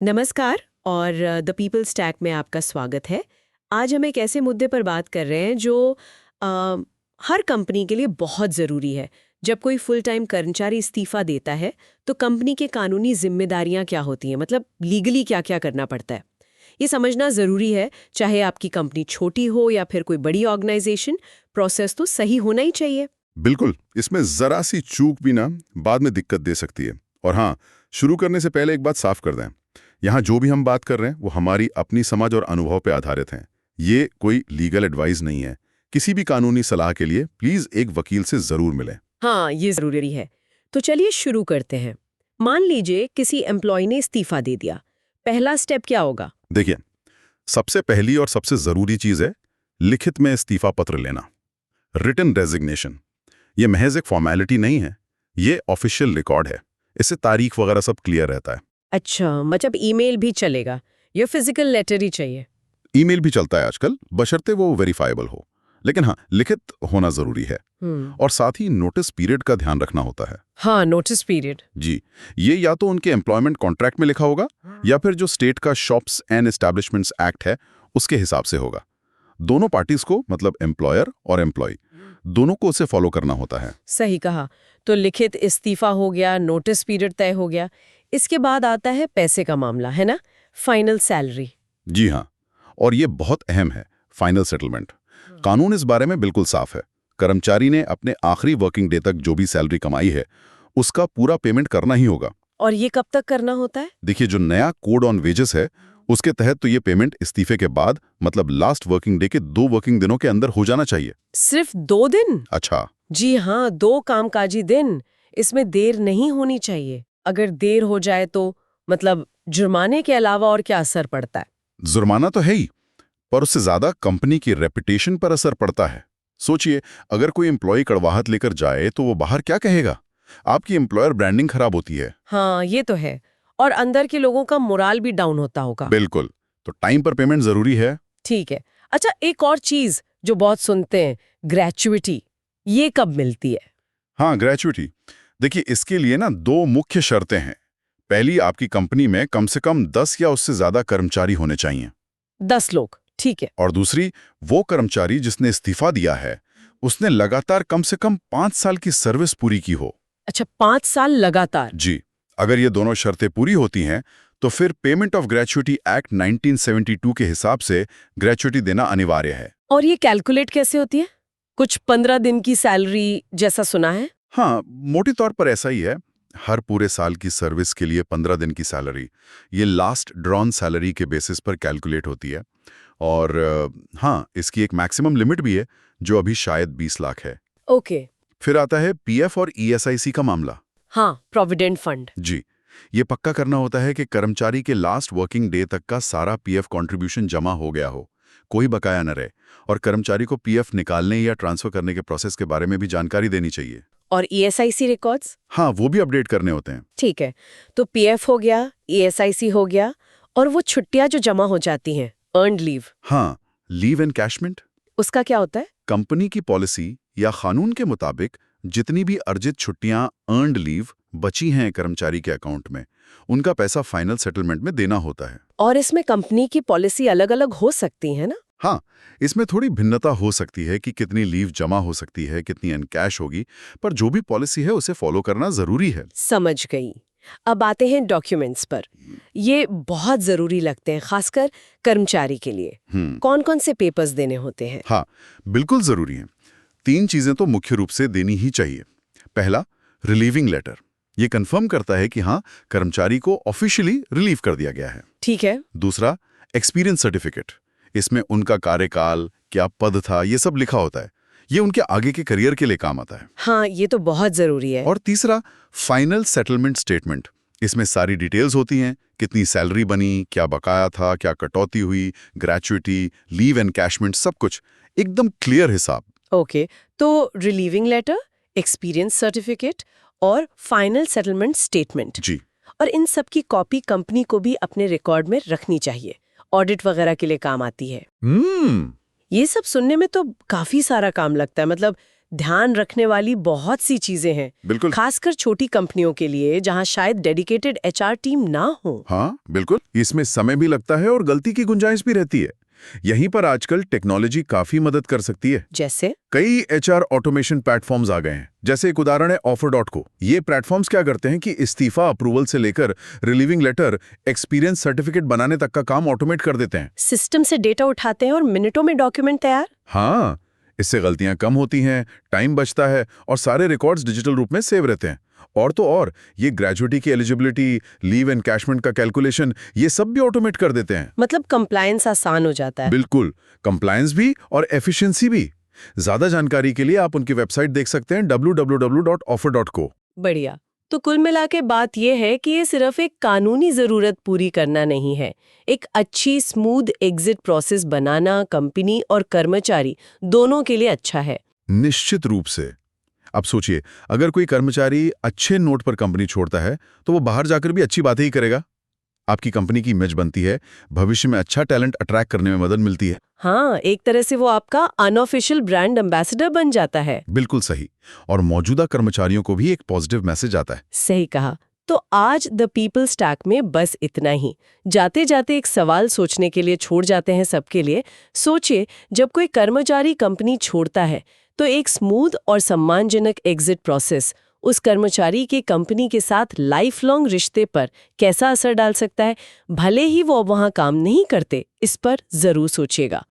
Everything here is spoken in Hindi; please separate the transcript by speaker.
Speaker 1: नमस्कार और द पीपल स्टैक में आपका स्वागत है। आज हम एक ऐसे मुद्दे पर बात कर रहे हैं जो हर कंपनी के लिए बहुत ज़रूरी है। जब कोई फुल टाइम कर्मचारी इस्तीफा देता है तो कंपनी के कानूनी जिम्मेदारियां क्या होती हैं, मतलब लीगली क्या क्या करना पड़ता है। ये समझना ज़रूरी है, चाहे आपकी कंपनी छोटी हो या फिर कोई बड़ी ऑर्गेनाइजेशन, प्रोसेस तो सही होना ही चाहिए।
Speaker 2: बिल्कुल, इसमें जरा सी चूक भी ना बाद में दिक्कत दे सकती है। और हाँ, शुरू करने से पहले एक बात साफ कर दें, यहाँ जो भी हम बात कर रहे हैं वो हमारी अपनी समझ और अनुभव पे आधारित हैं। ये कोई लीगल एडवाइस नहीं है। किसी भी कानूनी सलाह के लिए प्लीज एक वकील से जरूर मिलें।
Speaker 1: हाँ, ये ज़रूरी है। तो चलिए शुरू करते हैं। मान लीजिए किसी एम्प्लॉय ने इस्तीफा दे दिया, पहला स्टेप क्या होगा?
Speaker 2: देखिए, सबसे पहली और सबसे जरूरी चीज है लिखित में इस्तीफा पत्र लेना, रिटन रेजिग्नेशन। ये महज एक फॉर्मेलिटी नहीं है, ये ऑफिशियल रिकॉर्ड है। इससे तारीख वगैरह सब क्लियर रहता है।
Speaker 1: अच्छा, मतलब ईमेल भी चलेगा या फिजिकल लेटर ही चाहिए?
Speaker 2: ईमेल भी चलता है आजकल, बशर्ते वो वेरीफाइबल हो। लेकिन हाँ, लिखित होना जरूरी है। और साथ ही नोटिस पीरियड का ध्यान रखना होता है।
Speaker 1: हाँ, नोटिस पीरियड।
Speaker 2: जी, ये या तो उनके एम्प्लॉयमेंट कॉन्ट्रैक्ट में लिखा होगा या फिर जो स्टेट का शॉप्स एंड एस्टैब्लिशमेंट्स एक्ट है उसके हिसाब से होगा। दोनों पार्टीज को, मतलब एम्प्लॉयर और एम्प्लॉय, दोनों को उसे फॉलो करना होता है।
Speaker 1: सही कहा। तो लिखित इस्तीफा हो गया, नोटिस पीरियड तय हो गया। इसके बाद आता है पैसे का मामला, है ना? Final salary.
Speaker 2: जी हाँ, और ये बहुत अहम है, फाइनल सेटलमेंट। कानून इस बारे में बिल्कुल साफ है। कर्मचारी ने अपने आखिरी वर्किंग डे तक जो भी सैलरी कमाई है उसका पूरा पेमेंट करना ही होगा।
Speaker 1: और ये कब तक करना होता है?
Speaker 2: देखिए, जो नया कोड ऑन वेजेस है उसके तहत तो ये पेमेंट इस्तीफे के बाद, मतलब लास्ट वर्किंग डे के 2 वर्किंग दिनों के अंदर हो जाना चाहिए।
Speaker 1: सिर्फ 2 दिन?
Speaker 2: अच्छा।
Speaker 1: जी हाँ, 2 कामकाजी दिन। इसमें देर नहीं होनी चाहिए। अगर देर हो जाए तो मतलब जुर्माने के अलावा और क्या असर पड़ता है?
Speaker 2: जुर्माना तो है ही, पर उससे ज्यादा कंपनी की रेपुटेशन पर असर पड़ता है। सोचिए, अगर कोई एम्प्लॉय कड़वाहट लेकर जाए तो वो बाहर क्या कहेगा? आपकी एम्प्लॉयर ब्रांडिंग खराब होती है।
Speaker 1: हाँ, ये तो है। और अंदर के लोगों का मोराल भी डाउन होता होगा।
Speaker 2: बिल्कुल, तो टाइम पर पेमेंट जरूरी है।
Speaker 1: ठीक है। अच्छा, एक और चीज जो बहुत सुनते हैं, ग्रेचुइटी, ये कब मिलती है?
Speaker 2: हाँ, ग्रेचुइटी। देखिए, इसके लिए ना 2 मुख्य शर्तें हैं। पहली, आपकी कंपनी में कम से कम 10 या उससे ज्यादा कर्मचारी होने चाहिए।
Speaker 1: 10 लोग, ठीक है।
Speaker 2: और दूसरी, वो कर्मचारी जिसने इस्तीफा दिया है उसने लगातार कम से कम 5 साल की सर्विस पूरी की हो।
Speaker 1: अच्छा, 5 साल लगातार?
Speaker 2: जी, अगर ये दोनों शर्तें पूरी होती हैं तो फिर पेमेंट ऑफ ग्रेचुइटी एक्ट 1972 के हिसाब से ग्रेचुइटी देना अनिवार्य है।
Speaker 1: और ये कैलकुलेट कैसे होती है? कुछ 15 दिन की सैलरी जैसा सुना है?
Speaker 2: हाँ, मोटे तौर पर ऐसा ही है। हर पूरे साल की सर्विस के लिए 15 दिन की सैलरी, ये लास्ट ड्रॉन सैलरी के बेसिस पर कैलकुलेट होती है। और हाँ, इसकी एक मैक्सिमम लिमिट भी है जो अभी शायद 20 लाख है।
Speaker 1: ओके।
Speaker 2: फिर आता है पीएफ और ईएसआईसी का मामला।
Speaker 1: हाँ, प्रोविडेंट फंड।
Speaker 2: जी, ये पक्का करना होता है कि कर्मचारी के लास्ट वर्किंग डे तक का सारा पीएफ कंट्रीब्यूशन जमा हो गया हो, कोई बकाया न रहे। और कर्मचारी को पीएफ निकालने या ट्रांसफर करने के प्रोसेस के बारे में भी जानकारी देनी चाहिए।
Speaker 1: और ईएसआईसी रिकॉर्ड्स?
Speaker 2: हाँ, वो भी अपडेट करने होते हैं।
Speaker 1: ठीक है। तो पीएफ हो गया, ईएसआईसी हो गया, और वो छुट्टियां जो जमा हो जाती हैं, अर्न्ड लीव।
Speaker 2: हाँ, लीव एनकैशमेंट।
Speaker 1: उसका क्या होता है?
Speaker 2: कंपनी की पॉलिसी या कानून के मुताबिक जितनी भी अर्जित छुट्टियां, अर्न्ड लीव बची हैं कर्मचारी के अकाउंट में, उनका पैसा फाइनल सेटलमेंट में देना होता है।
Speaker 1: और इसमें कंपनी की पॉलिसी अलग-अलग हो सकती है ना?
Speaker 2: हाँ, इसमें थोड़ी भिन्नता हो सकती है कि कितनी लीव जमा हो सकती है, कितनी एनकैश होगी, पर जो भी पॉलिसी है उसे फॉलो करना जरूरी है।
Speaker 1: समझ गई। अब आते हैं डॉक्यूमेंट्स पर। ये बहुत जरूरी लगते हैं, खासकर कर्मचारी के लिए। कौन-कौन से पेपर्स देने होते हैं?
Speaker 2: हाँ, बिल्कुल जरूरी है। 3 चीजें तो मुख्य रूप से देनी ही चाहिए। पहला, रिलीविंग लेटर। ये कंफर्म करता है कि हाँ, कर्मचारी को ऑफिशियली रिलीव कर दिया गया है।
Speaker 1: ठीक है।
Speaker 2: दूसरा, एक्सपीरियंस सर्टिफिकेट। इसमें उनका कार्यकाल, क्या पद था, ये सब लिखा होता है। ये उनके आगे के करियर के लिए काम आता है।
Speaker 1: हाँ, ये तो बहुत जरूरी है।
Speaker 2: और तीसरा, फाइनल सेटलमेंट स्टेटमेंट। इसमें सारी डिटेल्स होती हैं, कितनी सैलरी बनी, क्या बकाया था, क्या कटौती हुई, ग्रेचुइटी, लीव एनकैशमेंट, सब कुछ एकदम क्लियर हिसाब।
Speaker 1: ओके, तो रिलीविंग लेटर, एक्सपीरियंस सर्टिफिकेट और फाइनल सेटलमेंट स्टेटमेंट।
Speaker 2: जी।
Speaker 1: और इन सब की कॉपी कंपनी को भी अपने रिकॉर्ड में रखनी चाहिए, ऑडिट वगैरह के लिए काम आती है। ये सब सुनने में तो काफी सारा काम लगता है, मतलब ध्यान रखने वाली बहुत सी चीजें हैं,
Speaker 2: बिल्कुल।
Speaker 1: खासकर छोटी कंपनियों के लिए जहां शायद डेडिकेटेड एचआर टीम ना हो।
Speaker 2: हाँ बिल्कुल, इसमें समय भी लगता है और गलती की गुंजाइश भी रहती है। यहीं पर आजकल टेक्नोलॉजी काफी मदद कर सकती है।
Speaker 1: जैसे
Speaker 2: कई एचआर ऑटोमेशन प्लेटफॉर्म्स आ गए हैं। जैसे एक उदाहरण है Offer.co। ये प्लेटफॉर्म्स क्या करते हैं कि इस्तीफा अप्रूवल से लेकर रिलीविंग लेटर, एक्सपीरियंस सर्टिफिकेट बनाने तक का काम ऑटोमेट कर देते हैं।
Speaker 1: सिस्टम से डेटा उठाते हैं और मिनटों में डॉक्यूमेंट तैयार।
Speaker 2: हाँ, इससे गलतियां कम होती हैं, टाइम बचता है और सारे रिकॉर्ड्स डिजिटल रूप में सेव रहते हैं। और तो और ये ग्रेजुएटी की एलिजिबिलिटी, लीव एनकैशमेंट का कैलकुलेशन, ये सब भी ऑटोमेट कर देते हैं।
Speaker 1: मतलब कंप्लायंस आसान हो जाता है।
Speaker 2: बिल्कुल, कंप्लायंस भी और एफिशिएंसी भी। ज्यादा जानकारी के लिए आप उनकी वेबसाइट देख सकते हैं www.offer.co।
Speaker 1: बढ़िया। तो कुल मिला के बात यह है कि ये सिर्फ एक कानूनी जरूरत पूरी करना नहीं है, एक अच्छी स्मूथ एग्जिट प्रोसेस बनाना कंपनी और कर्मचारी दोनों के लिए अच्छा है।
Speaker 2: निश्चित रूप से। अब सोचिए, अगर कोई कर्मचारी अच्छे नोट पर कंपनी छोड़ता है तो वो बाहर जाकर भी अच्छी बातें ही करेगा। आपकी कंपनी की इमेज बनती है, भविष्य में अच्छा टैलेंट अट्रैक्ट करने में मदद मिलती है।
Speaker 1: हाँ, एक तरह से वो आपका अनऑफिशियल ब्रांड एम्बेसडर बन जाता है।
Speaker 2: बिल्कुल सही। और मौजूदा कर्मचारियों को भी एक पॉजिटिव मैसेज आता है।
Speaker 1: सही कहा। तो आज द पीपल स्टैक में बस इतना ही। जाते जाते एक सवाल सोचने के लिए छोड़ जाते हैं सबके लिए। सोचिए, जब कोई कर्मचारी कंपनी छोड़ता है तो एक स्मूथ और सम्मानजनक एग्जिट प्रोसेस उस कर्मचारी के कंपनी के साथ लाइफ लॉन्ग रिश्ते पर कैसा असर डाल सकता है। भले ही वो वहां काम नहीं करते, इस पर जरूर सोचिएगा।